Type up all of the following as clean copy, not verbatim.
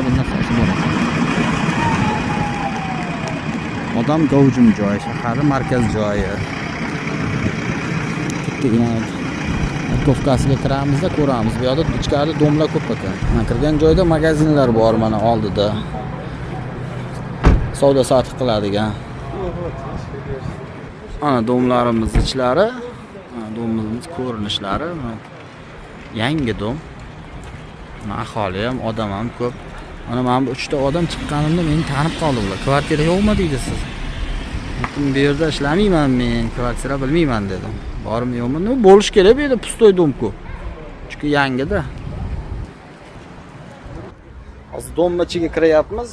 mana bu narsasi bor. Odam gavjum joy, shaharning markaz joyi. Kattagina Kafkasiga kiramizda ko'ramiz. Bu yerda ichkarida domlar ko'p ekan. Mana kirgan joyda magazinlar bor mana oldida. Savdo sotiq qiladigan. Ana domlarimiz ichlari, domimiz ko'rinishlari. Yangi dom. Aholi ham, odam ham ko'p. Mana men 3 ta odam chiqqanimda meni tanib qoldi ular. Kvartira yo'qmi deydi siz? Aytdim, bu yerda ishlamayman men, kvartira bilmayman dedim. Bormi yo'qmi? Nima bo'lish kerak bu yerda pustoy dom-ku. Chunki yangida. Hozir dom ichiga kiryapmiz.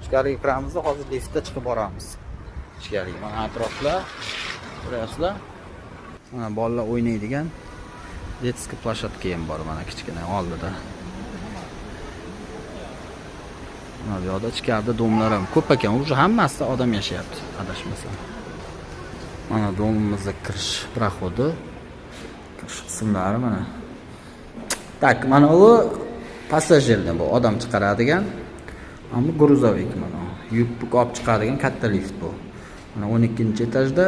Ichkariga kiramiz, hozir liftda chiqib boramiz. Ichkariga. Mana atroflar, ko'ryapsizlar? Mana bolalar o'ynaydigan детский площадка ham bor mana kichkina oldida. Mana bu yerda ichkarida domlar ham ko'p ekan. Uje hammasida odam yashayapti, adashmasam. Mana domimizga kirish proxodi. Kirish qismlari mana. Tak, mana u passajirlar bu, odam chiqaradigan. Ammo gruzovik mana. Yuk olib chiqadigan katta lift bu. Mana 12-etajda,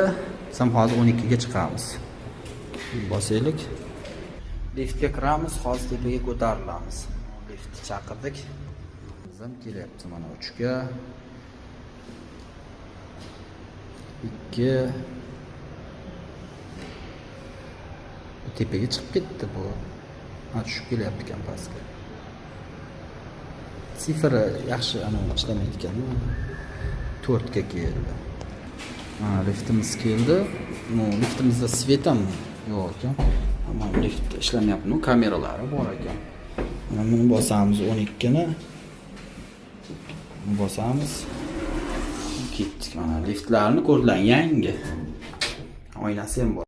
biz ham hozir 12 ga chiqamiz. Bosaylik. Liftga kiramiz, hozir tepaga ko'tarilamiz. Liftni chaqirdik. Biz ham kelyapti mana 3 ga. 2 tepaga chiqib ketdi bu. Ha, tushib kelyapti ekan pastga. Sifri yaxshi ishlamaydi ekan. 4 ga keldi. Mana liftimiz keldi. Liftimizda svet ham yo'q ekan. Ammo lift ishlamayapti, kameralari bor ekan. Mana buni bosamiz 12 ni. Bosamiz. Ketdik. Mana liftlarni ko'rlang, yangi. Oynasi ham bor.